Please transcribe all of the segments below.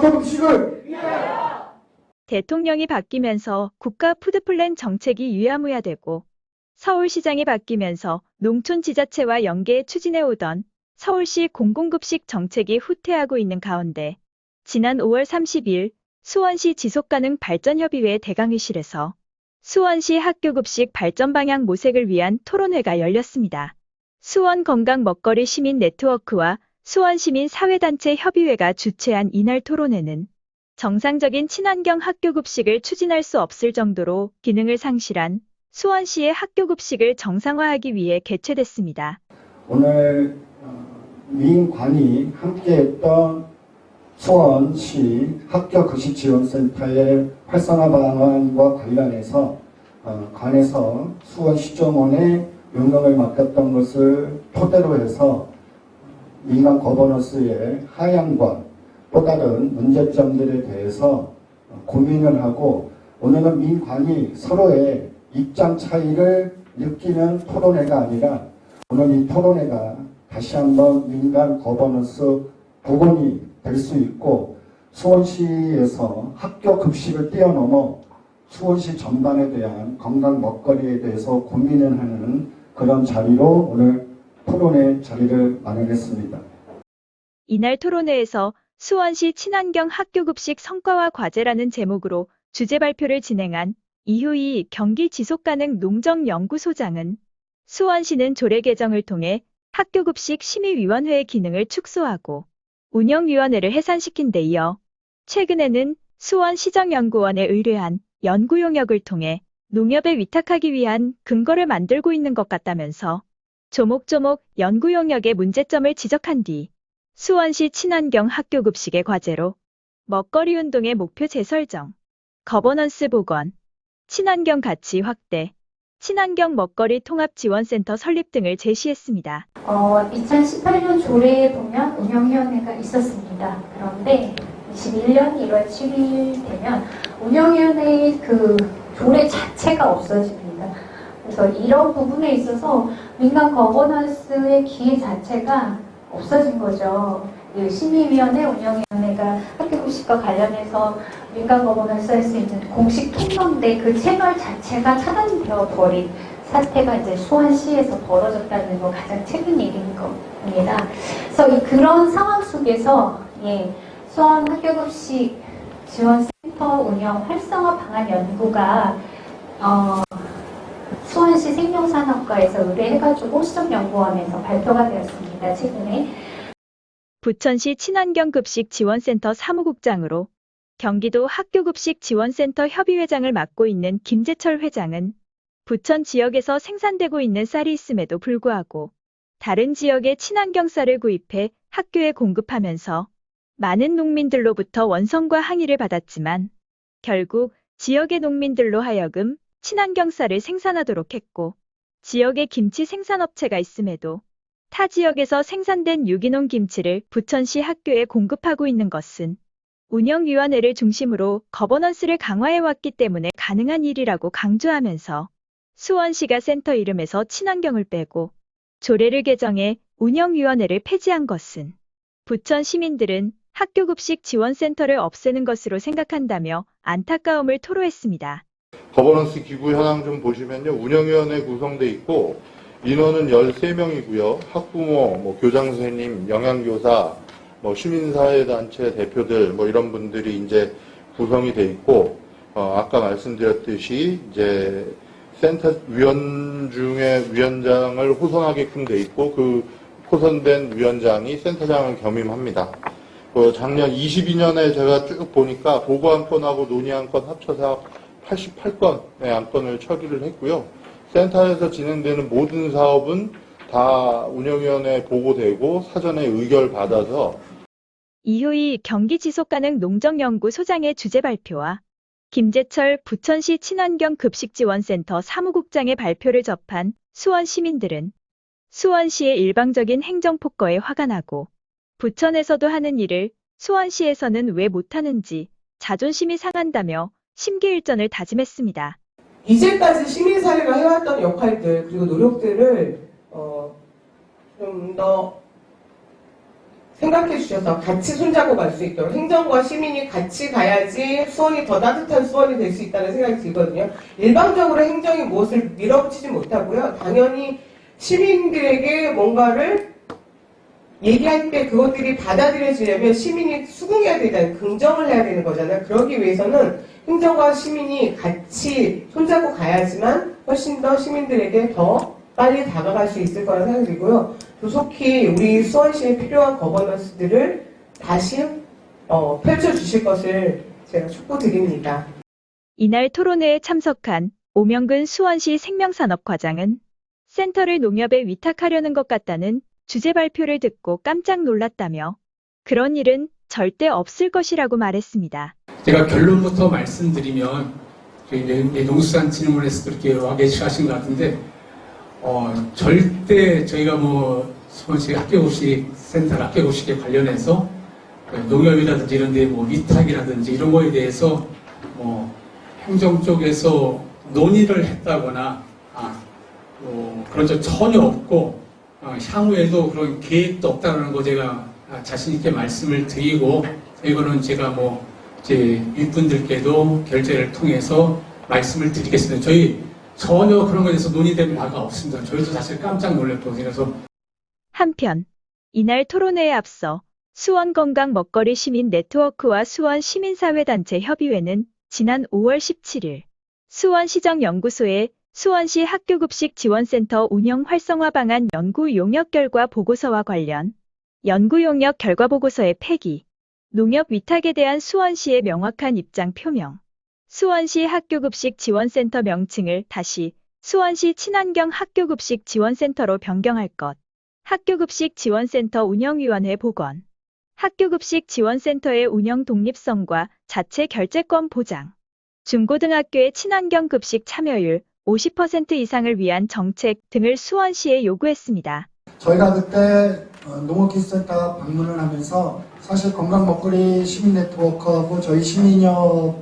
학교급식을 대통령이 바뀌면서 국가 푸드플랜 정책이 유야무야되고 서울시장이 바뀌면서 농촌지자체와 연계 추진해오던 서울시 공공급식 정책이 후퇴하고 있는 가운데 지난 5월 30일 수원시 지속가능발전협의회 대강의실에서 수원시 학교급식 발전 방향 모색을 위한 토론회가 열렸습니다. 수원 건강 먹거리 시민 네트워크와 수원시민 사회단체 협의회가 주최한 이날 토론회는 정상적인 친환경 학교급식을 추진할 수 없을 정도로 기능을 상실한 수원시의 학교급식을 정상화하기 위해 개최됐습니다. 오늘 민관이 함께했던 수원시 학교급식지원센터의 활성화 방안과 관련해서 관에서 수원시정원에 용역을 맡겼던 것을 토대로 해서 민간 거버넌스의 하향과 또 다른 문제점들에 대해서 고민을 하고 오늘은 민관이 서로의 입장 차이를 느끼는 토론회가 아니라 오늘 이 토론회가 다시 한번 민간 거버넌스 복원이 될 수 있고 수원시에서 학교 급식을 뛰어넘어 수원시 전반에 대한 건강 먹거리에 대해서 고민을 하는 그런 자리로 오늘 토론회 자리를 마련했습니다. 이날 토론회에서 수원시 친환경 학교급식 성과와 과제라는 제목으로 주제 발표를 진행한 이효희 경기지속가능 농정연구소장은 수원시는 조례 개정을 통해 학교급식 심의위원회의 기능을 축소하고 운영위원회를 해산시킨 데 이어 최근에는 수원시정연구원에 의뢰한 연구 용역을 통해 농협에 위탁하기 위한 근거를 만들고 있는 것 같다면서 조목조목 연구 용역의 문제점을 지적한 뒤 수원시 친환경 학교급식의 과제로 먹거리 운동의 목표 재설정, 거버넌스 복원, 친환경 가치 확대, 친환경 먹거리 통합지원센터 설립 등을 제시했습니다. 2018년 조례에 보면 운영위원회가 있었습니다. 그런데 21년 1월 7일 되면 운영위원회의 그 조례 자체가 없어집니다. 그래서 이런 부분에 있어서 민간 거버넌스의 기회 자체가 없어진 거죠. 심의위원회, 운영위원회가 학교급식과 관련해서 민간 거버넌스 할 수 있는 공식 통로인데 그 채널 자체가 차단되어 버린 사태가 이제 수원시에서 벌어졌다는 거 가장 최근 일인 겁니다. 그래서 그런 상황 속에서 수원 학교급식 지원센터 운영 활성화 방안 연구가 수원시 생명산업과에서 의뢰해가지고 시정연구원에서 발표가 되었습니다. 최근에. 부천시 친환경급식 지원센터 사무국장으로 경기도 학교급식 지원센터 협의회장을 맡고 있는 김재철 회장은 부천 지역에서 생산되고 있는 쌀이 있음에도 불구하고 다른 지역의 친환경 쌀을 구입해 학교에 공급하면서 많은 농민들로부터 원성과 항의를 받았지만 결국 지역의 농민들로 하여금 친환경 쌀을 생산하도록 했고 지역에 김치 생산업체가 있음에도 타 지역에서 생산된 유기농 김치를 부천시 학교에 공급하고 있는 것은 운영위원회를 중심으로 거버넌스를 강화해왔기 때문에 가능한 일이라고 강조하면서 수원시가 센터 이름에서 친환경을 빼고 조례를 개정해 운영위원회를 폐지한 것은 부천 시민들은 학교급식 지원센터를 없애는 것으로 생각한다며 안타까움을 토로했습니다. 거버넌스 기구 현황 좀 보시면요. 운영위원회 구성돼 있고 인원은 13명이고요. 학부모, 교장 선생님, 영양교사, 시민사회단체 대표들, 이런 분들이 이제 구성이 돼 있고, 아까 말씀드렸듯이 이제 센터 위원 중에 위원장을 호선하게끔 돼 있고, 그 호선된 위원장이 센터장을 겸임합니다. 작년 22년에 제가 쭉 보니까 보고 한 건하고 논의 한 건 합쳐서 88건의 안건을 처리를 했고요. 센터에서 진행되는 모든 사업은 다 운영위원회에 보고되고 사전에 의결받아서 이효희 경기지속가능 농정연구소장의 주제 발표와 김재철 부천시 친환경 급식지원센터 사무국장의 발표를 접한 수원 시민들은 수원시의 일방적인 행정폭거에 화가 나고 부천에서도 하는 일을 수원시에서는 왜 못하는지 자존심이 상한다며 심기일전을 다짐했습니다. 이제까지 시민사회가 해왔던 역할들 그리고 노력들을 좀 더 생각해 주셔서 같이 손잡고 갈 수 있도록 행정과 시민이 같이 가야지 수원이 더 따뜻한 수원이 될 수 있다는 생각이 들거든요. 일방적으로 행정이 무엇을 밀어붙이지 못하고요. 당연히 시민들에게 뭔가를 얘기할 때 그것들이 받아들여지려면 시민이 수긍해야 되잖아요. 긍정을 해야 되는 거잖아요. 그러기 위해서는 행정과 시민이 같이 손잡고 가야지만 훨씬 더 시민들에게 더 빨리 다가갈 수 있을 거라는 생각이 들고요. 조속히 우리 수원시에 필요한 거버넌스들을 다시 펼쳐주실 것을 제가 촉구드립니다. 이날 토론회에 참석한 오명근 수원시 생명산업과장은 센터를 농협에 위탁하려는 것 같다는 주제 발표를 듣고 깜짝 놀랐다며 그런 일은 절대 없을 것이라고 말했습니다. 제가 결론부터 말씀드리면 농수산진흥원에서도 이렇게 와 계시신 것 같은데 절대 저희가 뭐 수원시 학교급식 센터 학교급식에 관련해서 농협이라든지 이런 데 뭐 위탁이라든지 이런 거에 대해서 뭐 행정 쪽에서 논의를 했다거나 그런 적 전혀 없고 향후에도 그런 계획도 없다는 거 제가 자신 있게 말씀을 드리고 이거는 제가 뭐 제 윗분들께도 결재를 통해서 말씀을 드리겠습니다. 저희 전혀 그런 거에 대해서 논의될 바가 없습니다. 저희도 사실 깜짝 놀랐고 그래서 한편 이날 토론회에 앞서 수원건강 먹거리 시민 네트워크와 수원 시민사회단체 협의회는 지난 5월 17일 수원시정연구소에 수원시 학교급식 지원센터 운영 활성화 방안 연구 용역 결과 보고서와 관련 연구 용역 결과 보고서의 폐기, 농협 위탁에 대한 수원시의 명확한 입장 표명, 수원시 학교급식 지원센터 명칭을 다시 수원시 친환경 학교급식 지원센터로 변경할 것, 학교급식 지원센터 운영위원회 복원, 학교급식 지원센터의 운영 독립성과 자체 결재권 보장, 중고등학교의 친환경 급식 참여율 50% 이상을 위한 정책 등을 수원시에 요구했습니다. 저희가 그때 농업기술센터 방문을 하면서 사실 건강 먹거리 시민 네트워크하고 저희 시민협에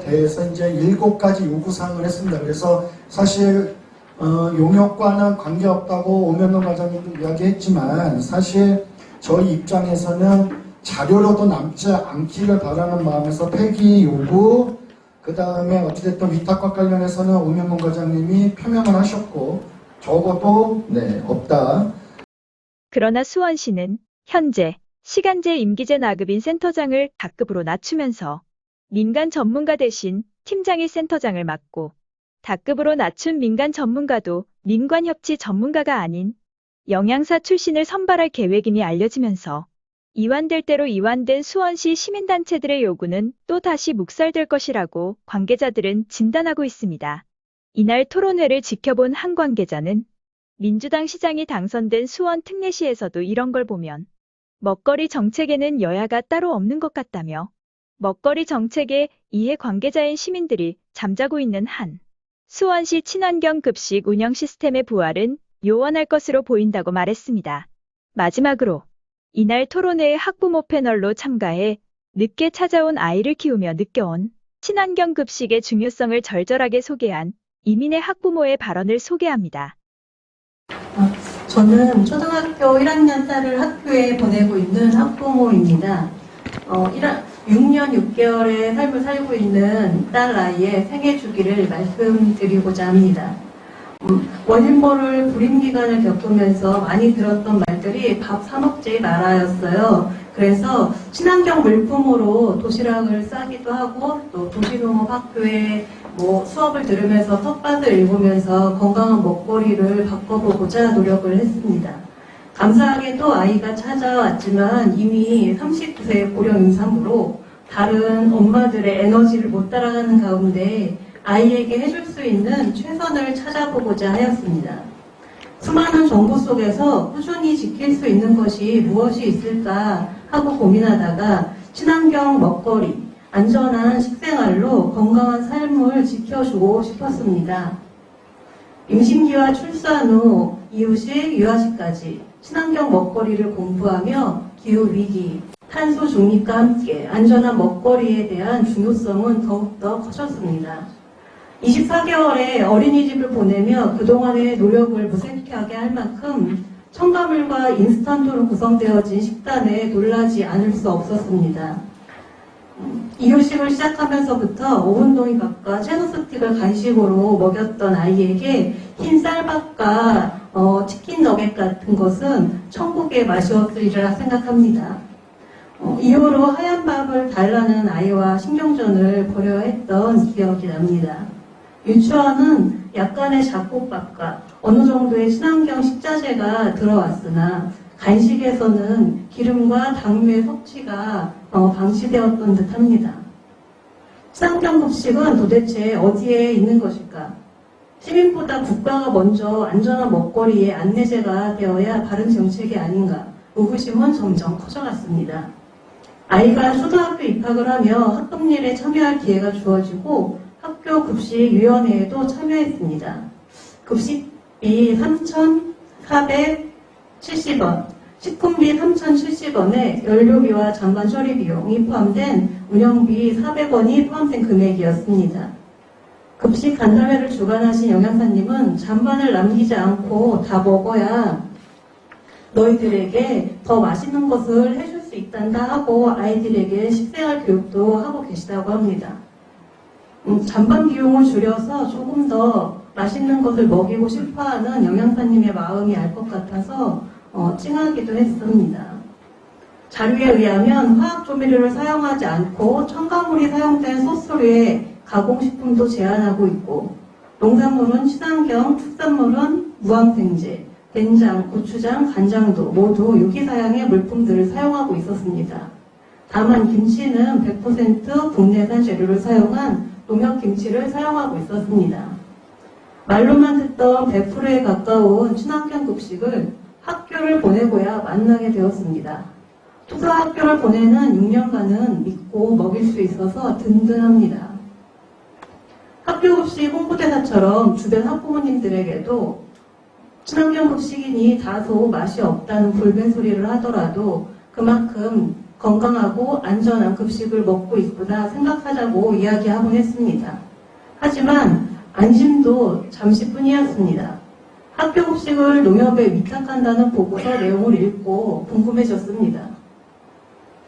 대해서 이제 7가지 요구사항을 했습니다. 그래서 사실 용역과는 관계없다고 오명근 과장님도 이야기했지만 사실 저희 입장에서는 자료로도 남지 않기를 바라는 마음에서 폐기 요구, 그 다음에 어찌됐든 위탁과 관련해서는 오명근 과장님이 표명을 하셨고 적어도 없다. 그러나 수원시는 현재 시간제 임기제 나급인 센터장을 다급으로 낮추면서 민간 전문가 대신 팀장이 센터장을 맡고 다급으로 낮춘 민간 전문가도 민관협치 전문가가 아닌 영양사 출신을 선발할 계획임이 알려지면서 이완될 대로 이완된 수원시 시민단체들의 요구는 또다시 묵살될 것이라고 관계자들은 진단하고 있습니다. 이날 토론회를 지켜본 한 관계자는 민주당 시장이 당선된 수원 특례시에서도 이런 걸 보면 먹거리 정책에는 여야가 따로 없는 것 같다며 먹거리 정책에 이해 관계자인 시민들이 잠자고 있는 한 수원시 친환경 급식 운영 시스템의 부활은 요원할 것으로 보인다고 말했습니다. 마지막으로 이날 토론회에 학부모 패널로 참가해 늦게 찾아온 아이를 키우며 느껴온 친환경 급식의 중요성을 절절하게 소개한 이민혜 학부모의 발언을 소개합니다. 저는 초등학교 1학년 딸을 학교에 보내고 있는 학부모입니다. 6년 6개월의 삶을 살고 있는 딸 아이의 생애 주기를 말씀드리고자 합니다. 원인 모를 불임 기간을 겪으면서 많이 들었던 말들이 밥 사 먹지 말아였어요. 그래서 친환경 물품으로 도시락을 싸기도 하고 또 도시농업 학교에 수업을 들으면서 텃밭을 읽으면서 건강한 먹거리를 바꿔보고자 노력을 했습니다. 감사하게도 아이가 찾아왔지만 이미 39세 고령 임산부로 다른 엄마들의 에너지를 못 따라가는 가운데 아이에게 해줄 수 있는 최선을 찾아보고자 하였습니다. 수많은 정보 속에서 꾸준히 지킬 수 있는 것이 무엇이 있을까 하고 고민하다가 친환경 먹거리, 안전한 식생활로 건강한 삶을 지켜주고 싶었습니다. 임신기와 출산 후 이유식, 유아식까지 친환경 먹거리를 공부하며 기후위기, 탄소 중립과 함께 안전한 먹거리에 대한 중요성은 더욱더 커졌습니다. 24개월의 어린이집을 보내며 그동안의 노력을 무색하게 할 만큼 첨가물과 인스턴트로 구성되어진 식단에 놀라지 않을 수 없었습니다. 이유식을 시작하면서부터 오븐동이밥과 채소 스틱을 간식으로 먹였던 아이에게 흰 쌀밥과 치킨 너겟 같은 것은 천국의 맛이었으리라 생각합니다. 이후로 하얀 밥을 달라는 아이와 신경전을 벌여야 했던 기억이 납니다. 유치원은 약간의 잡곡밥과 어느 정도의 친환경 식자재가 들어왔으나 간식에서는 기름과 당류의 섭취가 방치되었던 듯합니다. 친환경 급식은 도대체 어디에 있는 것일까? 시민보다 국가가 먼저 안전한 먹거리의 안내제가 되어야 바른 정책이 아닌가? 의구심은 점점 커져갔습니다. 아이가 초등학교 입학을 하며 학급일에 참여할 기회가 주어지고 학교 급식위원회에도 참여했습니다. 급식비 3,470원, 식품비 3,070원에 연료비와 잔반 처리 비용이 포함된 운영비 400원이 포함된 금액이었습니다. 급식 간담회를 주관하신 영양사님은 잔반을 남기지 않고 다 먹어야 너희들에게 더 맛있는 것을 해줄 수 있단다 하고 아이들에게 식생활 교육도 하고 계시다고 합니다. 잔반 비용을 줄여서 조금 더 맛있는 것을 먹이고 싶어하는 영양사님의 마음이 알 것 같아서 찡하기도 했습니다. 자료에 의하면 화학 조미료를 사용하지 않고 첨가물이 사용된 소스류의 가공식품도 제한하고 있고 농산물은 친환경, 축산물은 무항생제, 된장, 고추장, 간장도 모두 유기사양의 물품들을 사용하고 있었습니다. 다만 김치는 100% 국내산 재료를 사용한 농협김치를 사용하고 있었습니다. 말로만 듣던 100%에 가까운 친환경 급식을 학교를 보내고야 만나게 되었습니다. 초등학교를 보내는 6년간은 믿고 먹일 수 있어서 든든합니다. 학교 급식 홍보대사처럼 주변 학부모님들에게도 친환경 급식이니 다소 맛이 없다는 불弁소리를 하더라도 그만큼 건강하고 안전한 급식을 먹고 있구나 생각하자고 이야기하곤 했습니다. 하지만 안심도 잠시뿐이었습니다. 학교 급식을 농협에 위탁한다는 보고서 내용을 읽고 궁금해졌습니다.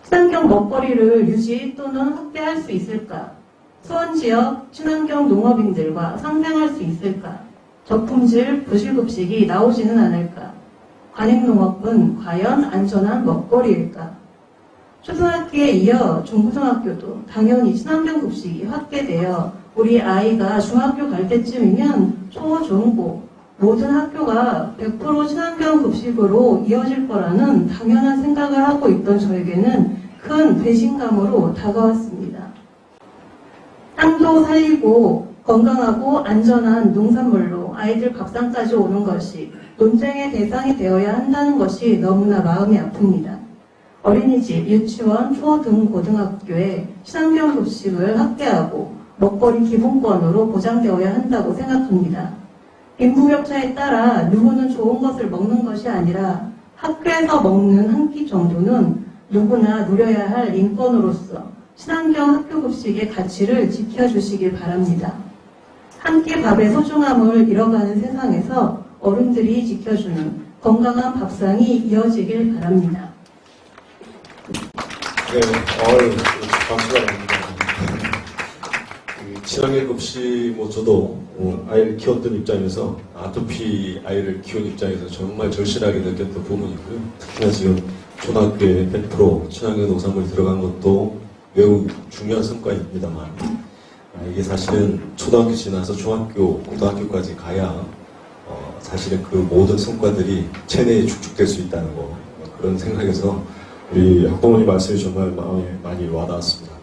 친환경 먹거리를 유지 또는 확대할 수 있을까? 수원 지역 친환경 농업인들과 상생할 수 있을까? 저품질 부실급식이 나오지는 않을까? 관행농업은 과연 안전한 먹거리일까? 초등학교에 이어 중고등학교도 당연히 친환경 급식이 확대되어 우리 아이가 중학교 갈 때쯤이면 초, 중, 고 모든 학교가 100% 친환경 급식으로 이어질 거라는 당연한 생각을 하고 있던 저에게는 큰 배신감으로 다가왔습니다. 땅도 살리고 건강하고 안전한 농산물로 아이들 밥상까지 오는 것이 논쟁의 대상이 되어야 한다는 것이 너무나 마음이 아픕니다. 어린이집, 유치원, 초 등 고등학교에 친환경 급식을 확대하고 먹거리 기본권으로 보장되어야 한다고 생각합니다. 빈부격차에 따라 누구는 좋은 것을 먹는 것이 아니라 학교에서 먹는 한 끼 정도는 누구나 누려야 할 인권으로서 친환경 학교 급식의 가치를 지켜주시길 바랍니다. 한 끼 밥의 소중함을 잃어가는 세상에서 어른들이 지켜주는 건강한 밥상이 이어지길 바랍니다. 네, 박수가 납니다. 친환경 급식, 저도 아이를 키웠던 입장에서 아토피 아이를 키운 입장에서 정말 절실하게 느꼈던 부분이고요. 특히나 지금 초등학교에 100% 친환경 농산물이 들어간 것도 매우 중요한 성과입니다만 이게 사실은 초등학교 지나서 중학교, 고등학교까지 가야 사실은 그 모든 성과들이 체내에 축적될 수 있다는 거 그런 생각에서 우리 학부모님 말씀이 정말 마음에 많이 와닿았습니다.